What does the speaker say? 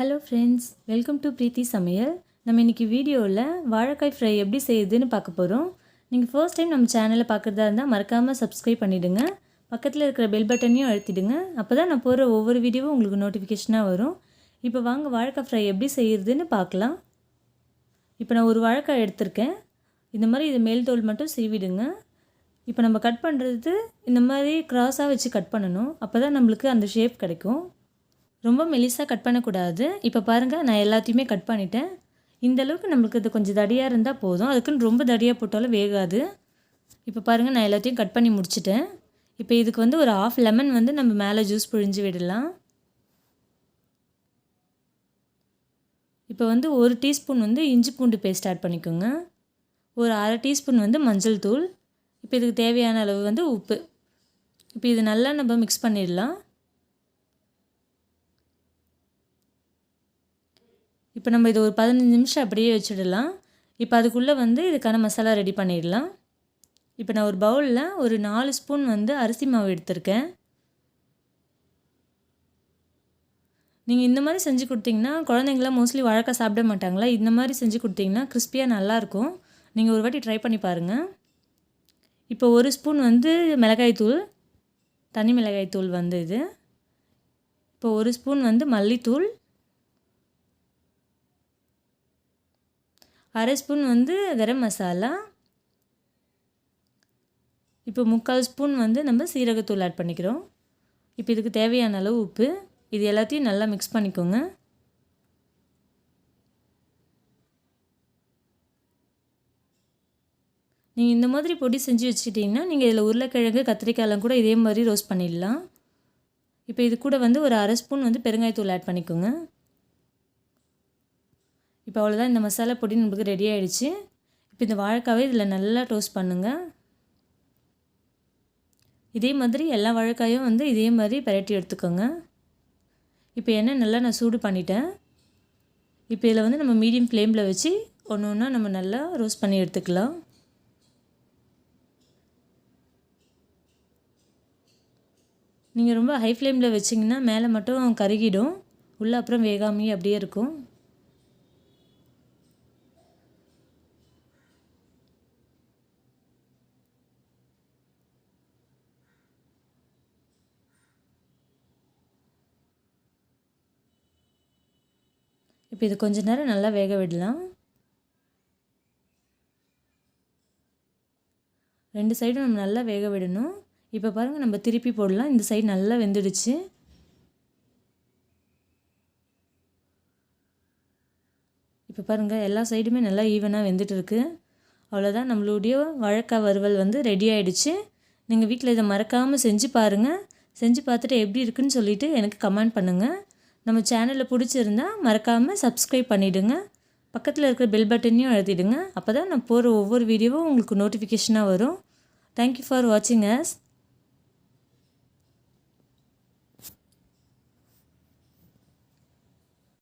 Hello friends, welcome to பிரீத்தி சமையல். நம்ம இன்றைக்கி வீடியோவில் வாழைக்காய் ஃப்ரை எப்படி செய்யுதுன்னு பார்க்க போகிறோம். நீங்கள் ஃபர்ஸ்ட் டைம் நம்ம சேனலை பார்க்குறதா இருந்தால் மறக்காமல் சப்ஸ்கிரைப் பண்ணிவிடுங்க. பக்கத்தில் இருக்கிற பெல் பட்டனையும் அழுத்திடுங்க. அப்போ தான் நான் போகிற ஒவ்வொரு வீடியோவும் உங்களுக்கு நோட்டிஃபிகேஷனாக வரும். இப்போ வாங்க வாழைக்காய் ஃப்ரை எப்படி செய்கிறதுன்னு பார்க்கலாம். இப்போ நான் ஒரு வாழைக்காய் எடுத்திருக்கேன். இந்த மாதிரி இது மேல் தோல் மட்டும் சீவிடுங்க. இப்போ நம்ம கட் பண்ணுறது இந்த மாதிரி க்ராஸாக வச்சு கட் பண்ணணும். அப்போ தான் நம்மளுக்கு அந்த ஷேப் கிடைக்கும். ரொம்ப மெலிசாக கட் பண்ணக்கூடாது. இப்போ பாருங்கள், நான் எல்லாத்தையுமே கட் பண்ணிட்டேன். இந்த அளவுக்கு நம்மளுக்கு இது கொஞ்சம் தடியாக இருந்தால் போதும். அதுக்குன்னு ரொம்ப தடியாக போட்டாலும் வேகாது. இப்போ பாருங்கள், நான் எல்லாத்தையும் கட் பண்ணி முடிச்சிட்டேன். இப்போ இதுக்கு ஒரு 1/2 லெமன் நம்ம மேலே ஜூஸ் புழிஞ்சு விடலாம். இப்போ 1 டீஸ்பூன் இஞ்சி பூண்டு பேஸ்ட் ஆட் பண்ணிக்கோங்க. ஒரு 1/2 டீஸ்பூன் மஞ்சள் தூள். இப்போ இதுக்கு தேவையான அளவு உப்பு. இப்போ இது நல்லா நம்ம மிக்ஸ் பண்ணிடலாம். இப்போ நம்ம இது ஒரு 15 நிமிஷம் அப்படியே வச்சுடலாம். இப்போ அதுக்குள்ளே இதுக்கான மசாலா ரெடி பண்ணிடலாம். இப்போ நான் ஒரு பவுலில் ஒரு 4 ஸ்பூன் அரிசி மாவு எடுத்திருக்கேன். நீங்கள் இந்த மாதிரி செஞ்சு கொடுத்தீங்கன்னா குழந்தைங்களாம் மோஸ்ட்லி வாழைக்காய் சாப்பிட மாட்டாங்களா. இந்த மாதிரி செஞ்சு கொடுத்தீங்கன்னா கிறிஸ்பியாக நல்லாயிருக்கும். நீங்கள் ஒரு வாட்டி ட்ரை பண்ணி பாருங்கள். இப்போ 1 ஸ்பூன் மிளகாய்த்தூள், தனி மிளகாய்த்தூள் இது. இப்போ 1 ஸ்பூன் மல்லித்தூள், 1/2 ஸ்பூன் கரம் மசாலா. இப்போ 3/4 ஸ்பூன் நம்ம சீரகத்தூள் ஆட் பண்ணிக்கிறோம். இப்போ இதுக்கு தேவையான அளவு உப்பு. இது எல்லாத்தையும் நல்லா மிக்ஸ் பண்ணிக்கோங்க. நீங்கள் இந்த மாதிரி பொடி செஞ்சு வச்சுக்கிட்டிங்கன்னா நீங்கள் இதில் உருளைக்கிழங்கு, கத்திரிக்காயெல்லாம் கூட இதே மாதிரி ரோஸ்ட் பண்ணிடலாம். இப்போ இது கூட ஒரு 1/2 ஸ்பூன் பெருங்காயத்தூள் ஆட் பண்ணிக்கோங்க. இப்போ அவ்வளோதான், இந்த மசாலா பொடி நம்மளுக்கு ரெடி ஆகிடுச்சு. இப்போ இந்த வாழைக்காவை இதில் நல்லா டோஸ்ட் பண்ணுங்கள். இதே மாதிரி எல்லா வாழைக்காயும் இதே மாதிரி பரட்டி எடுத்துக்கோங்க. இப்போ எண்ணெய் நல்லா நான் சூடு பண்ணிட்டேன். இப்போ இதில் நம்ம மீடியம் ஃப்ளேமில் வச்சு ஒன்று ஒன்றா நம்ம நல்லா ரோஸ்ட் பண்ணி எடுத்துக்கலாம். நீங்கள் ரொம்ப ஹை ஃப்ளேமில் வச்சிங்கன்னா மேலே மட்டும் கருகிடும், உள்ளே அப்புறம் வேகாமையே அப்படியே இருக்கும். இப்போ இது கொஞ்ச நேரம் நல்லா வேக விடலாம். 2 சைடும் நம்ம நல்லா வேக விடணும். இப்போ பாருங்கள், நம்ம திருப்பி போடலாம். இந்த சைடு நல்லா வெந்துடுச்சு. இப்போ பாருங்கள், எல்லா சைடுமே நல்லா ஈவனாக வெந்துட்டு இருக்குது. அவ்வளோதான், நம்மளுடைய வாழைக்காய் வறுவல் ரெடி ஆகிடுச்சு. நீங்கள் வீட்டில் இதை மறக்காமல் செஞ்சு பாருங்கள். செஞ்சு பார்த்துட்டு எப்படி இருக்குன்னு சொல்லிவிட்டு எனக்கு கமெண்ட் பண்ணுங்கள். நம்ம சேனலில் பிடிச்சிருந்தா மறக்காமல் சப்ஸ்கிரைப் பண்ணிவிடுங்க. பக்கத்தில் இருக்கிற பெல் பட்டனையும் அழுத்திடுங்க. அப்போ தான் நான் போகிற ஒவ்வொரு வீடியோவும் உங்களுக்கு நோட்டிஃபிகேஷனாக வரும். தேங்க்யூ ஃபார் வாட்சிங் அஸ்.